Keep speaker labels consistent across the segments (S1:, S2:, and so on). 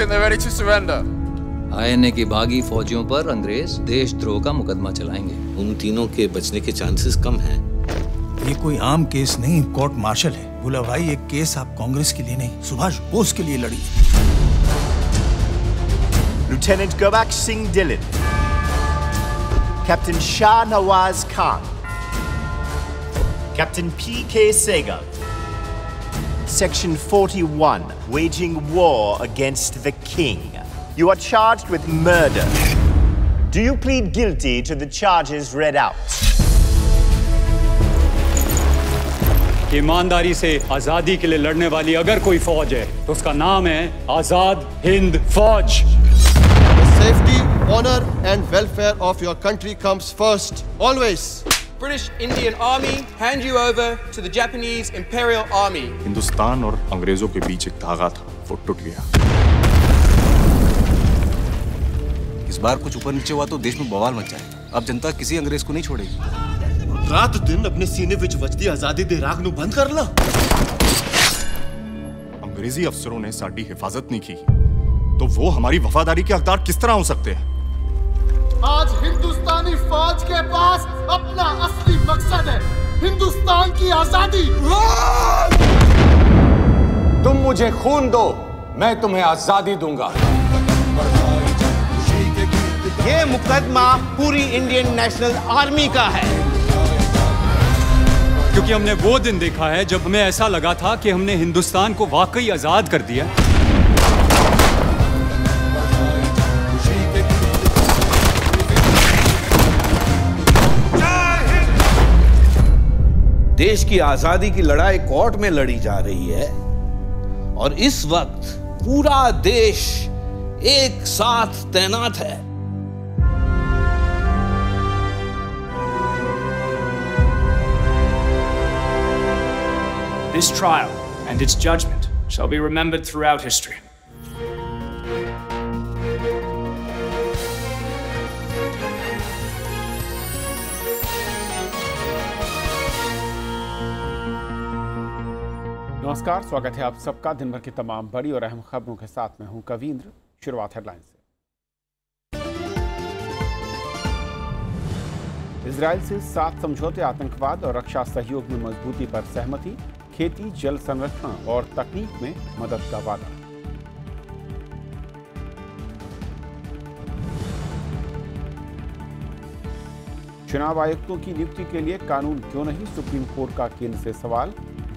S1: think they're ready to surrender?
S2: INA की बागी फौजियों पर अंग्रेज देशद्रोह का मुकदमा चलाएंगे।
S3: उन तीनों के बचने के चांसेस कम हैं।
S4: ये कोई आम केस नहीं, कोर्ट मार्शल है। बोला भाई, एक केस आप कांग्रेस के लिए नहीं, सुभाष बोस के लिए लड़ी।
S5: Lieutenant Gobak Singh Dillon, Captain Shah Nawaz Khan, Captain P.K. Sehgal. Section 41, waging war against the king. You are charged with murder. Do you plead guilty to the charges read out?
S6: ईमानदारी से आजादी के लिए लड़ने वाली अगर कोई फौज है तो उसका नाम है आजाद हिंद फौज।
S7: The safety, honor and welfare of your country comes first, always.
S8: British Indian Army hand you over to the Japanese Imperial Army.
S9: Hindustan और अंग्रेजों के बीच एक धागा था, वो टूट गया।
S10: इस बार कुछ ऊपर नीचे हुआ तो देश में बवाल मच जाए। अब जनता किसी अंग्रेज को नहीं छोड़ेगी।
S7: रात दिन अपने सीने विच वजदी आजादी दे राग नू बंद कर ला।
S9: अंग्रेजी अफसरों ने साडी हिफाजत नहीं की, तो वो हमारी वफादारी के हकदार किस तरह हो सकते हैं?
S7: आज हिंदुस्तानी फौज के पास अपना असली मकसद है, हिंदुस्तान की आजादी।
S11: तुम मुझे खून दो, मैं तुम्हें आजादी दूंगा।
S5: ये मुकदमा पूरी इंडियन नेशनल आर्मी का है।
S6: क्योंकि हमने वो दिन देखा है जब हमें ऐसा लगा था कि हमने हिंदुस्तान को वाकई आजाद कर दिया।
S3: देश की आजादी की लड़ाई कोर्ट में लड़ी जा रही है और इस वक्त पूरा देश एक साथ तैनात है।
S12: This trial and its judgment shall be remembered throughout history.
S13: नमस्कार, स्वागत है आप सबका दिन भर की तमाम बड़ी और अहम खबरों के साथ मैं हूं कवींद्र। शुरुआत हेडलाइन से। इजराइल से 7 समझौते, आतंकवाद और रक्षा सहयोग में मजबूती पर सहमति, खेती, जल संरक्षण और तकनीक में मदद का वादा। चुनाव आयुक्तों की नियुक्ति के लिए कानून क्यों नहीं, सुप्रीम कोर्ट का केंद्र से सवाल,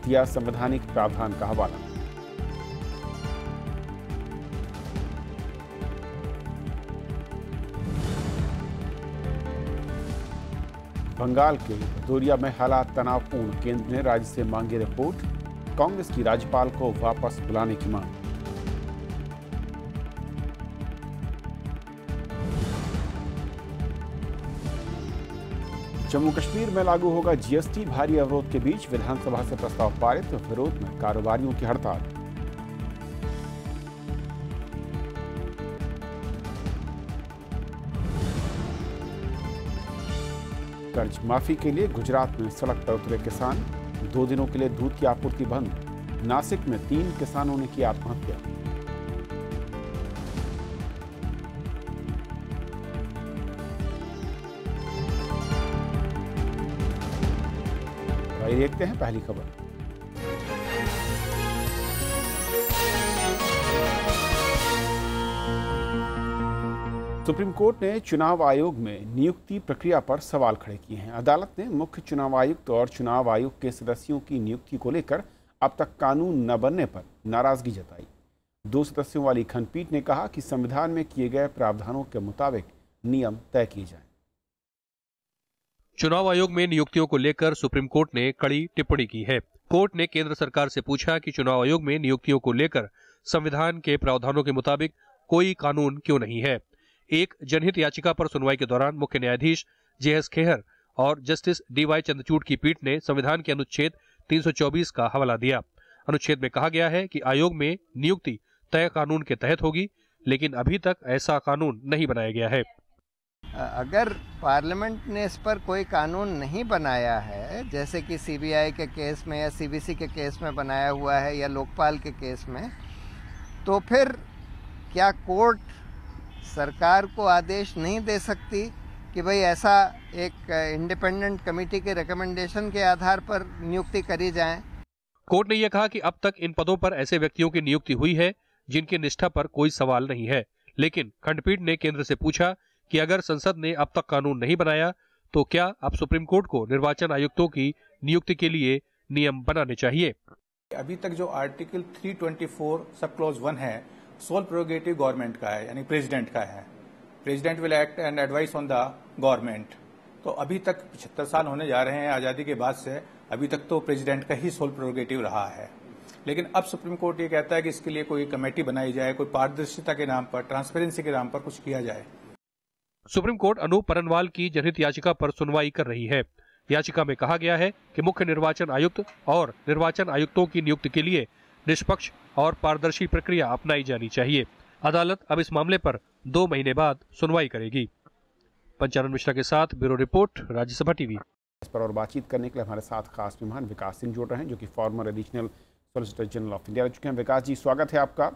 S13: दिया संवैधानिक प्रावधान का हवाला। बंगाल के भदोरिया में हालात तनावपूर्ण, केंद्र ने राज्य से मांगी रिपोर्ट, कांग्रेस की राज्यपाल को वापस बुलाने की मांग। जम्मू कश्मीर में लागू होगा जीएसटी, भारी अवरोध के बीच विधानसभा से प्रस्ताव पारित, विरोध में कारोबारियों की हड़ताल। कर्ज माफी के लिए गुजरात में सड़क पर उतरे किसान, 2 दिनों के लिए दूध की आपूर्ति बंद, नासिक में 3 किसानों ने की आत्महत्या। आइए देखते हैं पहली खबर। सुप्रीम कोर्ट ने चुनाव आयोग में नियुक्ति प्रक्रिया पर सवाल खड़े किए हैं। अदालत ने मुख्य चुनाव आयुक्त और चुनाव आयोग के सदस्यों की नियुक्ति को लेकर अब तक कानून न बनने पर नाराजगी जताई। 2 सदस्यों वाली खंडपीठ ने कहा कि संविधान में किए गए प्रावधानों के मुताबिक नियम तय किए जाएं।
S14: चुनाव आयोग में नियुक्तियों को लेकर सुप्रीम कोर्ट ने कड़ी टिप्पणी की है। कोर्ट ने केंद्र सरकार से पूछा कि चुनाव आयोग में नियुक्तियों को लेकर संविधान के प्रावधानों के मुताबिक कोई कानून क्यों नहीं है। एक जनहित याचिका पर सुनवाई के दौरान मुख्य न्यायाधीश जेएस खेहर और जस्टिस डीवाई चंद्रचूड़ की पीठ ने संविधान के अनुच्छेद 324 का हवाला दिया। अनुच्छेद में कहा गया है कि आयोग में नियुक्ति तय कानून के तहत होगी, लेकिन अभी तक ऐसा कानून नहीं बनाया गया है।
S15: अगर पार्लियामेंट ने इस पर कोई कानून नहीं बनाया है, जैसे कि सीबीआई के केस में या सीबीसी के केस में बनाया हुआ है या लोकपाल के केस में, तो फिर क्या कोर्ट सरकार को आदेश नहीं दे सकती कि भाई ऐसा एक इंडिपेंडेंट कमेटी के रिकमेंडेशन के आधार पर नियुक्ति करी जाए?
S14: कोर्ट ने यह कहा कि अब तक इन पदों पर ऐसे व्यक्तियों की नियुक्ति हुई है जिनकी निष्ठा पर कोई सवाल नहीं है, लेकिन खंडपीठ ने केंद्र से पूछा कि अगर संसद ने अब तक कानून नहीं बनाया तो क्या अब सुप्रीम कोर्ट को निर्वाचन आयुक्तों की नियुक्ति के लिए नियम बनाने चाहिए।
S1: अभी तक जो आर्टिकल 324 सब क्लॉज 1 है, सोल प्रोगेटिव गवर्नमेंट का है, यानी प्रेसिडेंट का है। President will act and advice on the government. तो अभी तक 75 साल होने जा रहे हैं आजादी के बाद से, अभी तक तो प्रेसिडेंट का ही सोल प्रोगेटिव रहा है। लेकिन अब सुप्रीम कोर्ट ये कहता है कि इसके लिए कोई कमेटी बनाई जाए, कोई पारदर्शिता के नाम पर, ट्रांसपेरेंसी के नाम पर कुछ किया जाए।
S14: सुप्रीम कोर्ट अनूप परनवाल की जनहित याचिका पर सुनवाई कर रही है। याचिका में कहा गया है कि मुख्य निर्वाचन आयुक्त और निर्वाचन आयुक्तों की नियुक्ति के लिए निष्पक्ष और पारदर्शी प्रक्रिया अपनाई जानी चाहिए। अदालत अब इस मामले पर 2 महीने बाद सुनवाई करेगी। पंचानन मिश्रा के साथ ब्यूरो रिपोर्ट, राज्यसभा टीवी।
S13: इस पर और बातचीत करने के लिए हमारे साथ खास मेहमान विकास सिंह जुड़ रहे हैं, जो कि farmer additional solicitor general of India रह चुके हैं। विकास जी, स्वागत है आपका।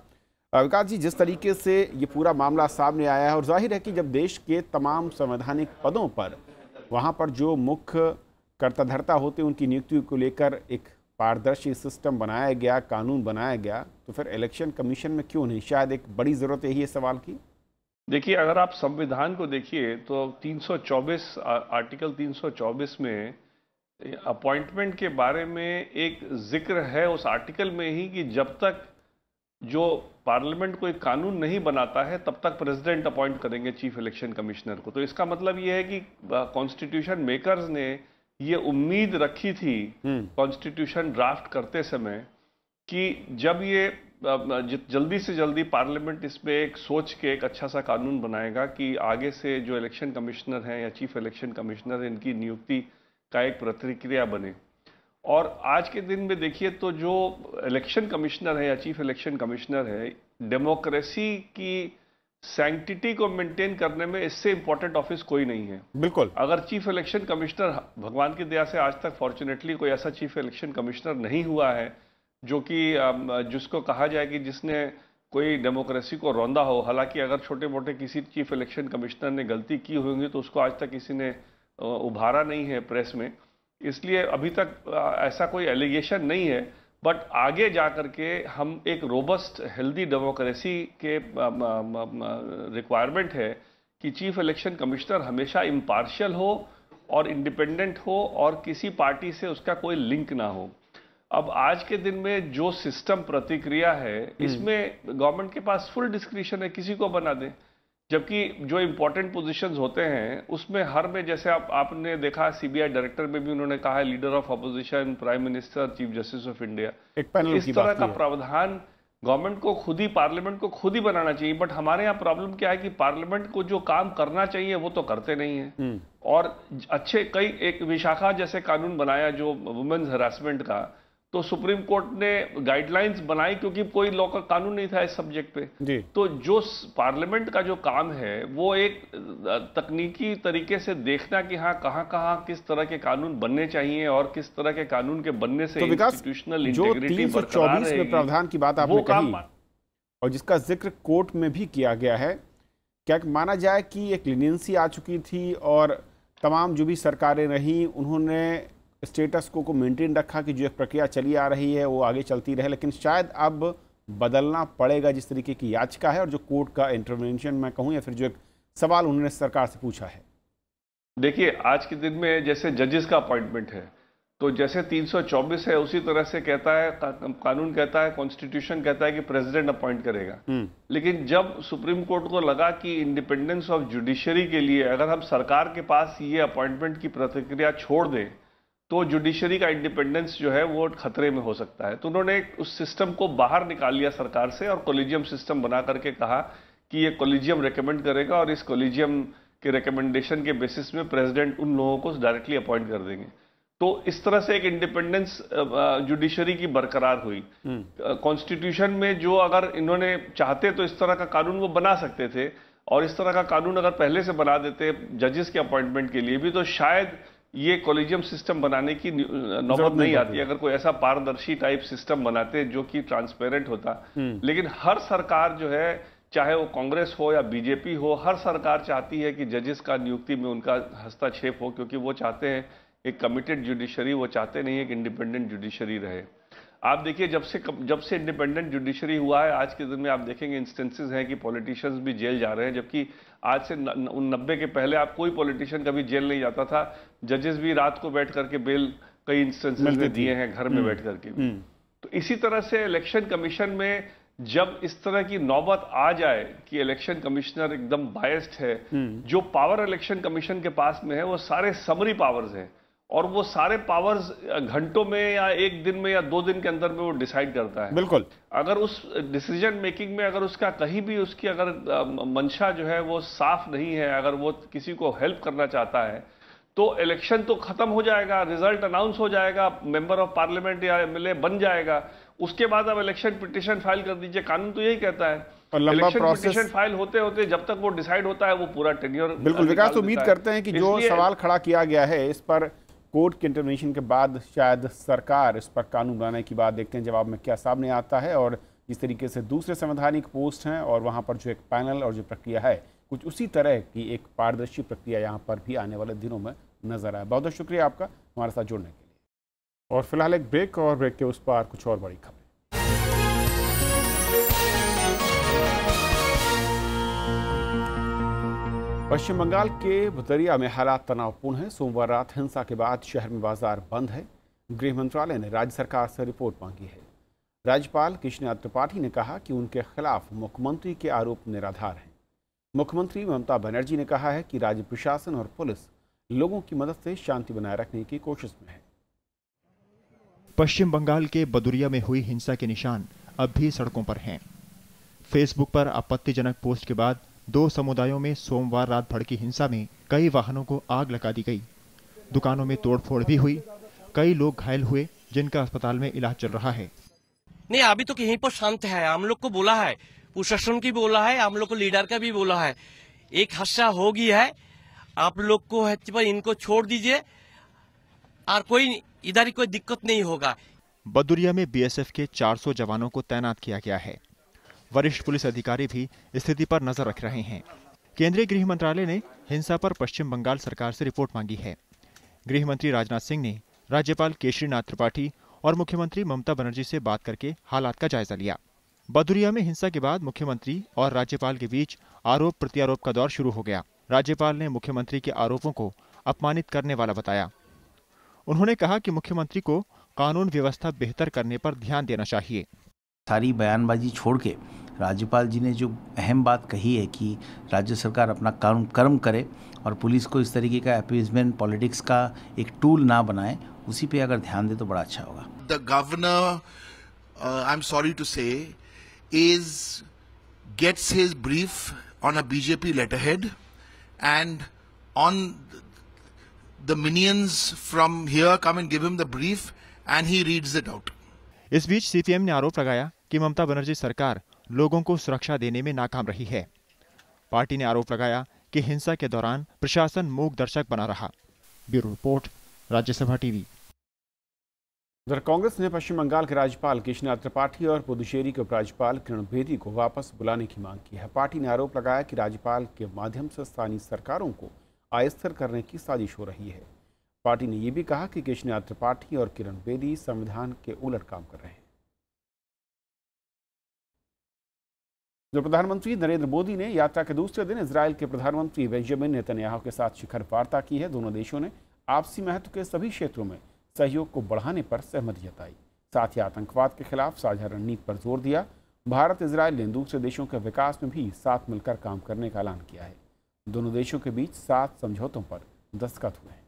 S13: विकास जी, जिस तरीके से ये पूरा मामला सामने आया है और जाहिर है कि जब देश के तमाम संवैधानिक पदों पर वहाँ पर जो मुख्य कर्ताधर्ता होते हैं उनकी नियुक्ति को लेकर एक पारदर्शी सिस्टम बनाया गया, कानून बनाया गया, तो फिर इलेक्शन कमीशन में क्यों नहीं? शायद एक बड़ी ज़रूरत यही है सवाल की।
S16: देखिए, अगर आप संविधान को देखिए तो 324 आर्टिकल 324 में अपॉइंटमेंट के बारे में एक जिक्र है उस आर्टिकल में ही कि जब तक जो पार्लियामेंट कोई कानून नहीं बनाता है तब तक प्रेसिडेंट अपॉइंट करेंगे चीफ इलेक्शन कमिश्नर को। तो इसका मतलब ये है कि कॉन्स्टिट्यूशन मेकर्स ने ये उम्मीद रखी थी कॉन्स्टिट्यूशन ड्राफ्ट करते समय कि जब ये जल्दी से जल्दी पार्लियामेंट इस पे एक सोच के एक अच्छा सा कानून बनाएगा कि आगे से जो इलेक्शन कमिश्नर हैं या चीफ इलेक्शन कमिश्नर, इनकी नियुक्ति का एक प्रतिक्रिया बने। और आज के दिन में देखिए तो जो इलेक्शन कमिश्नर है या चीफ इलेक्शन कमिश्नर है, डेमोक्रेसी की सैंक्टिटी को मेंटेन करने में इससे इंपॉर्टेंट ऑफिस कोई नहीं है।
S13: बिल्कुल।
S16: अगर चीफ इलेक्शन कमिश्नर, भगवान की दया से आज तक फॉर्चुनेटली कोई ऐसा चीफ इलेक्शन कमिश्नर नहीं हुआ है जो कि जिसको कहा जाए कि जिसने कोई डेमोक्रेसी को रौंदा हो। हालांकि अगर छोटे मोटे किसी चीफ इलेक्शन कमिश्नर ने गलती की होंगी तो उसको आज तक किसी ने उभारा नहीं है प्रेस में, इसलिए अभी तक ऐसा कोई एलिगेशन नहीं है। बट आगे जा कर के हम एक रोबस्ट हेल्दी डेमोक्रेसी के रिक्वायरमेंट है कि चीफ इलेक्शन कमिश्नर हमेशा इम्पार्शियल हो और इंडिपेंडेंट हो और किसी पार्टी से उसका कोई लिंक ना हो। अब आज के दिन में जो सिस्टम प्रतिक्रिया है इसमें गवर्नमेंट के पास फुल डिस्क्रिशन है, किसी को बना दे, जबकि जो इंपॉर्टेंट पोजीशंस होते हैं उसमें हर में, जैसे आपने देखा सीबीआई डायरेक्टर में भी उन्होंने कहा है leader of opposition, prime minister, chief justice of India, इस तरह का प्रावधान गवर्नमेंट को खुद ही, पार्लियामेंट को खुद ही बनाना चाहिए। बट हमारे यहाँ प्रॉब्लम क्या है कि पार्लियामेंट को जो काम करना चाहिए वो तो करते नहीं है। और अच्छे कई एक विशाखा जैसे कानून बनाया जो वुमेन्स हरासमेंट का, तो सुप्रीम कोर्ट ने गाइडलाइंस बनाई क्योंकि कोई लॉ का कानून नहीं था इस सब्जेक्ट पे। तो जो पार्लियामेंट का जो काम है वो एक तकनीकी तरीके से देखना कि हाँ कहाँ किस तरह के कानून बनने चाहिए और किस तरह के कानून के बनने से इंस्टीट्यूशनल इंटीग्रिटी बरकरार रहेगी।
S13: 324 में प्रावधान की बात आपने कही और जिसका जिक्र कोर्ट में भी किया गया है, क्या माना जाए कि एक लीनियंसी आ चुकी थी और तमाम जो भी सरकारें रही उन्होंने स्टेटस को मेंटेन रखा कि जो एक प्रक्रिया चली आ रही है वो आगे चलती रहे, लेकिन शायद अब बदलना पड़ेगा जिस तरीके की याचिका है और जो कोर्ट का इंटरवेंशन मैं कहूँ या फिर जो एक सवाल उन्होंने सरकार से पूछा है।
S16: देखिए, आज के दिन में जैसे जजेस का अपॉइंटमेंट है तो जैसे 324 है उसी तरह से कहता है कानून, कहता है कॉन्स्टिट्यूशन कहता है कि प्रेसिडेंट अपॉइंट करेगा। लेकिन जब सुप्रीम कोर्ट को लगा कि इंडिपेंडेंस ऑफ जुडिशरी के लिए अगर हम सरकार के पास ये अपॉइंटमेंट की प्रतिक्रिया छोड़ दें तो जुडिशरी का इंडिपेंडेंस जो है वो खतरे में हो सकता है, तो उन्होंने उस सिस्टम को बाहर निकाल लिया सरकार से और कोलिजियम सिस्टम बना करके कहा कि ये कोलिजियम रेकमेंड करेगा और इस कोलिजियम के रेकमेंडेशन के बेसिस में प्रेसिडेंट उन लोगों को डायरेक्टली अपॉइंट कर देंगे। तो इस तरह से एक इंडिपेंडेंस जुडिशरी की बरकरार हुई। कॉन्स्टिट्यूशन में जो अगर इन्होंने चाहते तो इस तरह का कानून वो बना सकते थे और इस तरह का कानून अगर पहले से बना देते जजेस के अपॉइंटमेंट के लिए भी तो शायद ये कॉलेजियम सिस्टम बनाने की नौबत नहीं आती अगर कोई ऐसा पारदर्शी टाइप सिस्टम बनाते जो कि ट्रांसपेरेंट होता। लेकिन हर सरकार जो है चाहे वो कांग्रेस हो या बीजेपी हो, हर सरकार चाहती है कि जजेस का नियुक्ति में उनका हस्तक्षेप हो, क्योंकि वो चाहते हैं एक कमिटेड जुडिशरी, वो चाहते नहीं है कि इंडिपेंडेंट जुडिशरी रहे। आप देखिए जब से इंडिपेंडेंट जुडिशरी हुआ है, आज के दिन में आप देखेंगे इंस्टेंसेस हैं कि पॉलिटिशियंस भी जेल जा रहे हैं, जबकि आज से 90 के पहले आप कोई पॉलिटिशियन कभी जेल नहीं जाता था। जजेस भी रात को बैठ करके बेल कई इंस्टेंसेस में दिए हैं, घर में बैठ करके भी। तो इसी तरह से इलेक्शन कमीशन में जब इस तरह की नौबत आ जाए कि इलेक्शन कमिश्नर एकदम बायस्ड है, जो पावर इलेक्शन कमीशन के पास में है वो सारे समरी पावर्स हैं, और वो सारे पावर्स घंटों में या एक दिन में या 2 दिन के अंदर में वो डिसाइड करता है।
S13: बिल्कुल।
S16: अगर उस डिसीजन मेकिंग में अगर उसका कहीं भी उसकी अगर मंशा जो है वो साफ नहीं है, अगर वो किसी को हेल्प करना चाहता है, तो इलेक्शन तो खत्म हो जाएगा, रिजल्ट अनाउंस हो जाएगा, मेंबर ऑफ पार्लियामेंट या एमएलए बन जाएगा, उसके बाद अब इलेक्शन पिटीशन फाइल कर दीजिए। कानून तो यही कहता है। इलेक्शन पिटीशन फाइल होते होते जब तक वो डिसाइड होता है वो पूरा टेन्योर।
S13: बिल्कुल विकास, उम्मीद करते हैं कि जो सवाल खड़ा किया गया है इस पर कोर्ट के इंटरवेंशन के बाद शायद सरकार इस पर कानून बनाने की बात, देखते हैं जवाब में क्या सामने आता है। और जिस तरीके से दूसरे संवैधानिक पोस्ट हैं और वहाँ पर जो एक पैनल और जो प्रक्रिया है, कुछ उसी तरह की एक पारदर्शी प्रक्रिया यहाँ पर भी आने वाले दिनों में नजर आए। बहुत बहुत शुक्रिया आपका हमारे साथ जुड़ने के लिए। और फिलहाल एक ब्रेक, और ब्रेक के उस पार कुछ और बड़ी खबर। पश्चिम बंगाल के बदरिया में हालात तनावपूर्ण हैं। सोमवार रात हिंसा के बाद शहर में बाजार बंद है। गृह मंत्रालय ने राज्य सरकार से रिपोर्ट मांगी है। राज्यपाल केशरीनाथ त्रिपाठी ने कहा कि उनके खिलाफ मुख्यमंत्री के आरोप निराधार हैं। मुख्यमंत्री ममता बनर्जी ने कहा है कि राज्य प्रशासन और पुलिस लोगों की मदद से शांति बनाए रखने की कोशिश में है।
S17: पश्चिम बंगाल के बदुरिया में हुई हिंसा के निशान अब भी सड़कों पर हैं। फेसबुक पर आपत्तिजनक पोस्ट के बाद 2 समुदायों में सोमवार रात भड़की हिंसा में कई वाहनों को आग लगा दी गई। दुकानों में तोड़फोड़ भी हुई। कई लोग घायल हुए, जिनका अस्पताल में इलाज चल रहा है।
S18: नहीं, अभी तो कहीं पर शांत है। हम लोग को बोला है, प्रशासन की बोला है, हम लोग को लीडर का भी बोला है, एक हादसा हो गई है, आप लोग को पर इनको छोड़ दीजिए और कोई इधर कोई दिक्कत नहीं होगा।
S17: बदुरिया में बीएसएफ के 400 जवानों को तैनात किया गया है। वरिष्ठ पुलिस अधिकारी भी स्थिति पर नजर रख रहे हैं। केंद्रीय गृह मंत्रालय ने हिंसा पर पश्चिम बंगाल सरकार से रिपोर्ट मांगी है। गृह मंत्री राजनाथ सिंह ने राज्यपाल केशरीनाथ त्रिपाठी और मुख्यमंत्री ममता बनर्जी से बात करके हालात का जायजा लिया। बदुरिया में हिंसा के बाद मुख्यमंत्री और राज्यपाल के बीच आरोप प्रत्यारोप का दौर शुरू हो गया। राज्यपाल ने मुख्यमंत्री के आरोपों को अपमानित करने वाला बताया। उन्होंने कहा कि मुख्यमंत्री को कानून व्यवस्था बेहतर करने पर ध्यान देना चाहिए।
S19: सारी बयानबाजी छोड़ के राज्यपाल जी ने जो अहम बात कही है कि राज्य सरकार अपना कर्म करे और पुलिस को इस तरीके का अपीजमेंट पॉलिटिक्स का एक टूल ना बनाए, उसी पे अगर ध्यान दे तो बड़ा अच्छा होगा।
S20: The governor, I'm sorry to say, gets his brief on a BJP letterhead, and on the minions from here come and give him the brief, and he reads it out.
S17: इस बीच सीपीएम ने आरोप लगाया कि ममता बनर्जी सरकार लोगों को सुरक्षा देने में नाकाम रही है। पार्टी ने आरोप लगाया कि हिंसा के दौरान प्रशासन मूक दर्शक बना रहा। Bureau report, Rajya Sabha TV.
S13: उधर कांग्रेस ने पश्चिम बंगाल के राज्यपाल केशरीनाथ त्रिपाठी और पुदुचेरी के उपराज्यपाल किरण बेदी को वापस बुलाने की मांग की है। पार्टी ने आरोप लगाया कि राज्यपाल के माध्यम से स्थानीय सरकारों को अस्थिर करने की साजिश हो रही है। पार्टी ने यह भी कहा कि केशरीनाथ त्रिपाठी और किरण बेदी संविधान के उलट काम कर रहे हैं। जो प्रधानमंत्री नरेंद्र मोदी ने यात्रा के दूसरे दिन इजरायल के प्रधानमंत्री बेंजामिन नेतन्याहू के साथ शिखर वार्ता की है। दोनों देशों ने आपसी महत्व के सभी क्षेत्रों में सहयोग को बढ़ाने पर सहमति जताई। साथ ही आतंकवाद के खिलाफ साझा रणनीति पर जोर दिया। भारत इजरायल ने दूसरे देशों के विकास में भी साथ मिलकर काम करने का ऐलान किया है। दोनों देशों के बीच 7 समझौतों पर दस्तखत हुए हैं।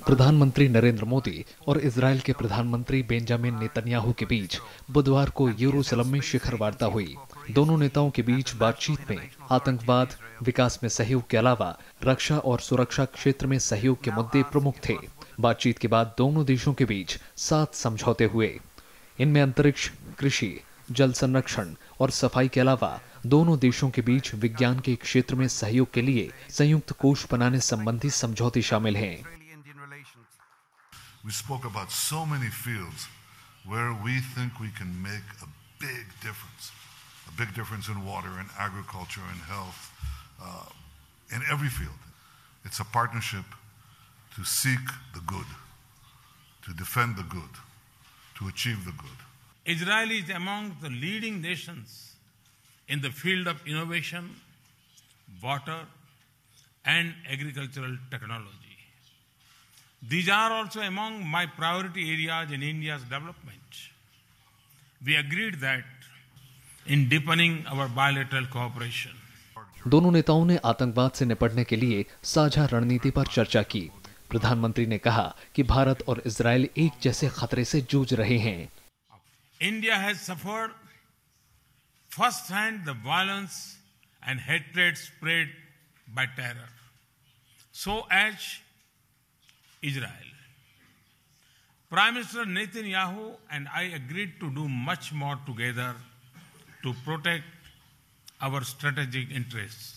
S21: प्रधानमंत्री नरेंद्र मोदी और इजरायल के प्रधानमंत्री बेंजामिन नेतन्याहू के बीच बुधवार को यरूशलेम में शिखर वार्ता हुई। दोनों नेताओं के बीच बातचीत में आतंकवाद, विकास में सहयोग के अलावा रक्षा और सुरक्षा क्षेत्र में सहयोग के मुद्दे प्रमुख थे। बातचीत के बाद दोनों देशों के बीच 7 समझौते हुए। इनमें अंतरिक्ष, कृषि, जल संरक्षण और सफाई के अलावा दोनों देशों के बीच विज्ञान के क्षेत्र में सहयोग के लिए संयुक्त कोष बनाने संबंधी समझौते शामिल हैं।
S22: We spoke about so many fields where we think we can make a big difference.
S2: a big difference in water and agriculture and health, in every field. It's a partnership to seek the good, to defend the good, to achieve the good.
S22: Israel is among the leading nations in the field of innovation, water, and agricultural technology. These are also among my priority areas in India's development. We agreed that in deepening our bilateral cooperation.
S21: दोनों नेताओं ने आतंकवाद से निपटने के लिए साझा रणनीति पर चर्चा की। प्रधानमंत्री ने कहा कि भारत और इजरायल एक जैसे खतरे से जूझ रहे हैं।
S22: India has suffered first-hand the violence and hatred spread by terror. So as Israel. Prime Minister Netanyahu and I agreed to do much more together to protect our strategic interests.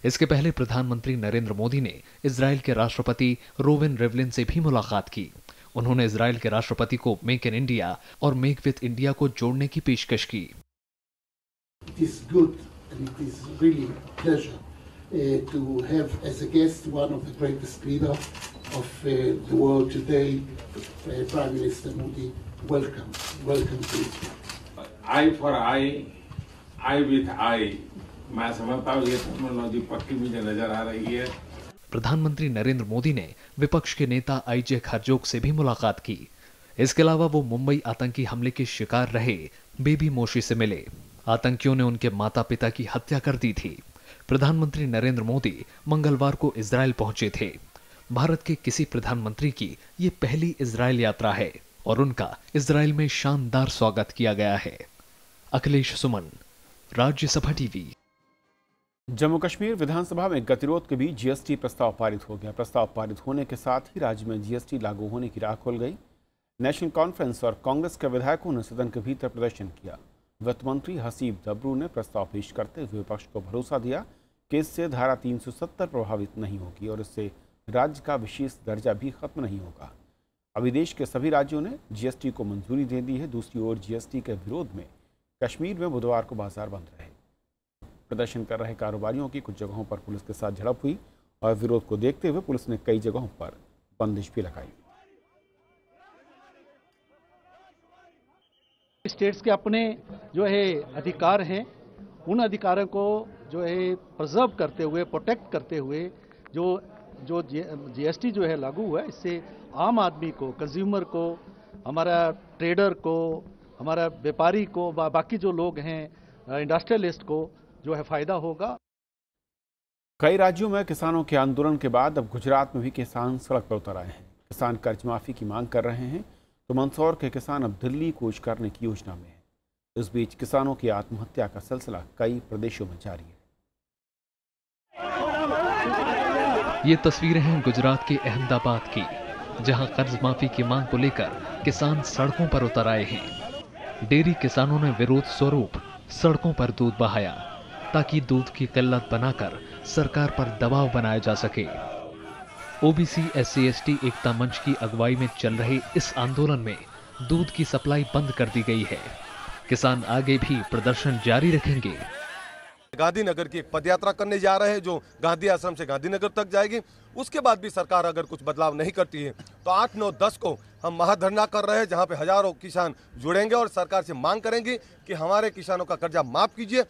S21: इसके पहले प्रधानमंत्री नरेंद्र मोदी ने इजरायल के राष्ट्रपति रोवेन Rivlin से भी मुलाकात की। उन्होंने इजरायल के राष्ट्रपति को मेक इन इंडिया और मेक विथ इंडिया को जोड़ने की पेशकश की।
S7: It is good and it is really a pleasure to have as a guest one of the greatest leaders of the world today, Prime Minister Modi. Welcome. Welcome to Israel.
S22: Eye for eye, eye with eye. मैं समझता हूँ ये technology पक्की मुझे नजर आ रही है।
S21: प्रधानमंत्री नरेंद्र मोदी ने विपक्ष के नेता आईजे खरजोग से भी मुलाकात की। इसके अलावा वो मुंबई आतंकी हमले के शिकार रहे बेबी मोशी से मिले। आतंकियों ने उनके माता पिता की हत्या कर दी थी। प्रधानमंत्री नरेंद्र मोदी मंगलवार को इजरायल पहुंचे थे। भारत के किसी प्रधानमंत्री की ये पहली इजरायल यात्रा है और उनका इजरायल में शानदार स्वागत किया गया है। अखिलेश सुमन, राज्यसभा टीवी।
S13: जम्मू कश्मीर विधानसभा में गतिरोध के बीच जीएसटी प्रस्ताव पारित हो गया। प्रस्ताव पारित होने के साथ ही राज्य में जीएसटी लागू होने की राह खुल गई। नेशनल कॉन्फ्रेंस और कांग्रेस के विधायकों ने सदन के भीतर प्रदर्शन किया। वित्त मंत्री हसीब दबरू ने प्रस्ताव पेश करते हुए विपक्ष को भरोसा दिया कि इससे धारा 370 प्रभावित नहीं होगी और इससे राज्य का विशेष दर्जा भी खत्म नहीं होगा। अभी देश के सभी राज्यों ने जीएसटी को मंजूरी दे दी है। दूसरी ओर जीएसटी के विरोध में कश्मीर में बुधवार को बाजार बंद रहे। प्रदर्शन कर रहे कारोबारियों की कुछ जगहों पर पुलिस के साथ झड़प हुई और विरोध को देखते हुए पुलिस ने कई जगहों पर बंदिश भी लगाई।
S23: स्टेट्स के अपने जो है अधिकार हैं, उन अधिकारों को जो है प्रिजर्व करते हुए, प्रोटेक्ट करते हुए जो जीएसटी जो है लागू हुआ है, इससे आम आदमी को, कंज्यूमर को, हमारा ट्रेडर को, हमारा व्यापारी को, बाकी जो लोग हैं इंडस्ट्रियलिस्ट को जो है फायदा होगा।
S13: कई राज्यों में किसानों के आंदोलन के बाद अब गुजरात में भी किसान सड़क पर उतर आए हैं। किसान कर्ज माफी की मांग कर रहे हैं तो मंदसौर के किसान अब दिल्ली कूच करने की योजना में है। इस बीच किसानों की आत्महत्या का सिलसिला कई प्रदेशों में जारी है।
S21: ये तस्वीरें हैं गुजरात के अहमदाबाद की, जहां कर्ज माफी की मांग को लेकर किसान सड़कों पर उतर आए हैं। डेयरी किसानों ने विरोध स्वरूप सड़कों पर दूध बहाया ताकि दूध की किल्लत बनाकर सरकार पर दबाव बनाया जा सके। ओबीसी SC/ST एकता मंच की अगुवाई में चल रहे इस आंदोलन में दूध की सप्लाई बंद कर दी गई है। किसान आगे भी प्रदर्शन जारी रखेंगे।
S24: गांधीनगर की एक पदयात्रा करने जा रहे हैं जो गांधी आश्रम से गांधीनगर तक जाएगी। उसके बाद भी सरकार अगर कुछ बदलाव नहीं करती है तो 8, 9, 10 को हम महाधरना कर रहे हैं, जहां पे हजारों किसान जुड़ेंगे और सरकार से मांग करेंगे कि हमारे किसानों का कर्जा माफ कीजिए।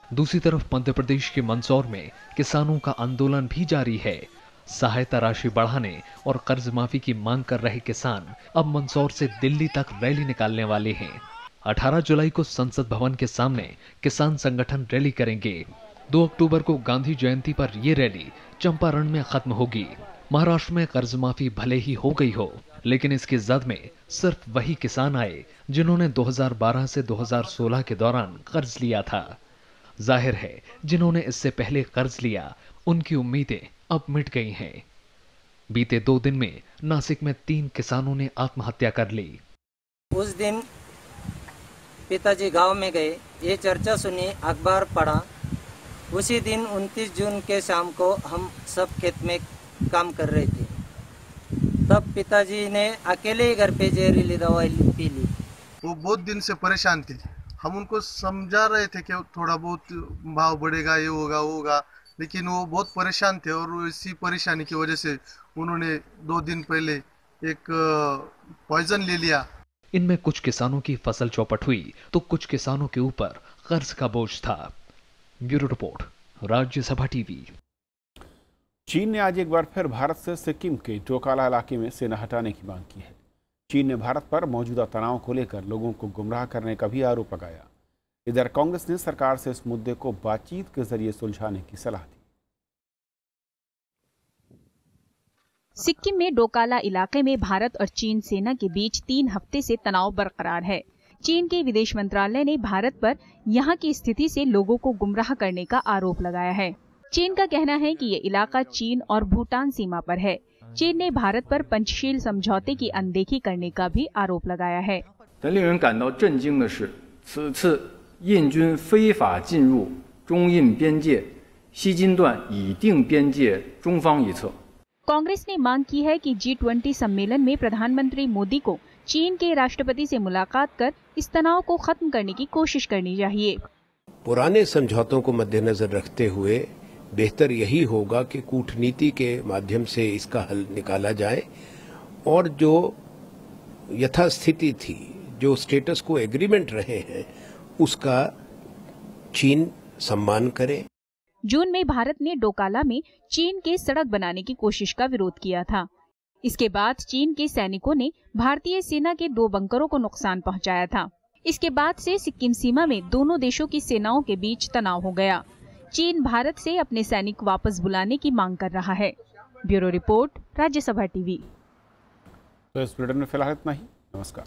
S21: दूसरी तरफ मध्य प्रदेश के मंदसौर में किसानों का आंदोलन भी जारी है। सहायता राशि बढ़ाने और कर्ज माफी की मांग कर रहे किसान अब मंदसौर से दिल्ली तक रैली निकालने वाले हैं। 18 जुलाई को संसद भवन के सामने किसान संगठन रैली करेंगे। 2 अक्टूबर को गांधी जयंती पर ये रैली चंपारण में खत्म होगी। महाराष्ट्र में कर्ज माफी भले ही हो गई हो, लेकिन इसकी जद में सिर्फ वही किसान आए जिन्होंने 2012 से 2016 के दौरान कर्ज लिया था। जाहिर है जिन्होंने इससे पहले कर्ज लिया उनकी उम्मीदें अब मिट गई हैं। बीते 2 दिन में नासिक में 3 किसानों ने आत्महत्या कर ली।
S25: उस दिन पिताजी गांव में गए, ये चर्चा सुनी, अखबार पढ़ा। उसी दिन 29 जून के शाम को हम सब खेत में काम कर रहे थे। तब पिताजी ने अकेले ही घर पे जहरीली दवाई पी ली।
S20: वो बहुत दिन से परेशान थे।
S24: हम उनको समझा रहे थे कि थोड़ा बहुत भाव बढ़ेगा, ये होगा वो होगा, लेकिन वो बहुत परेशान थे और इसी परेशानी की वजह से उन्होंने 2 दिन पहले एक पॉइजन ले लिया।
S21: इनमें कुछ किसानों की फसल चौपट हुई तो कुछ किसानों के ऊपर कर्ज का बोझ था। Bureau report, Rajya Sabha TV.
S13: चीन ने आज एक बार फिर भारत से सिक्किम के डोकाला इलाके में सेना हटाने की मांग की है। चीन ने भारत पर मौजूदा तनाव को लेकर लोगों को गुमराह करने का भी आरोप लगाया। इधर कांग्रेस ने सरकार से इस मुद्दे को बातचीत के जरिए सुलझाने की सलाह दी।
S4: सिक्किम में डोकाला इलाके में भारत और चीन सेना के बीच 3 हफ्ते से तनाव बरकरार है। चीन के विदेश मंत्रालय ने भारत पर यहां की स्थिति से लोगों को गुमराह करने का आरोप लगाया है। चीन का कहना है कि ये इलाका चीन और भूटान सीमा पर है। चीन ने भारत पर पंचशील समझौते की अनदेखी करने का भी आरोप लगाया है।
S8: 令人感到震惊的是，此次印军非法进入中印边界西金段已定边界中方一侧。
S4: कांग्रेस ने मांग की है कि G20 सम्मेलन में प्रधानमंत्री मोदी को चीन के राष्ट्रपति से मुलाकात कर इस तनाव को खत्म करने की कोशिश करनी चाहिए।
S9: पुराने समझौतों को मद्देनजर रखते हुए बेहतर यही होगा कि कूटनीति के माध्यम से इसका हल निकाला जाए और जो यथास्थिति थी, जो स्टेटस को एग्रीमेंट रहे हैं, उसका चीन सम्मान करे।
S4: जून में भारत ने डोकाला में चीन के सड़क बनाने की कोशिश का विरोध किया था। इसके बाद चीन के सैनिकों ने भारतीय सेना के 2 बंकरों को नुकसान पहुंचाया था। इसके बाद से सिक्किम सीमा में दोनों देशों की सेनाओं के बीच तनाव हो गया। चीन भारत से अपने सैनिक वापस बुलाने की मांग कर रहा है। Bureau report, Rajya Sabha TV.
S13: तो इस बुलेटिन में फिलहाल इतना ही। नमस्कार।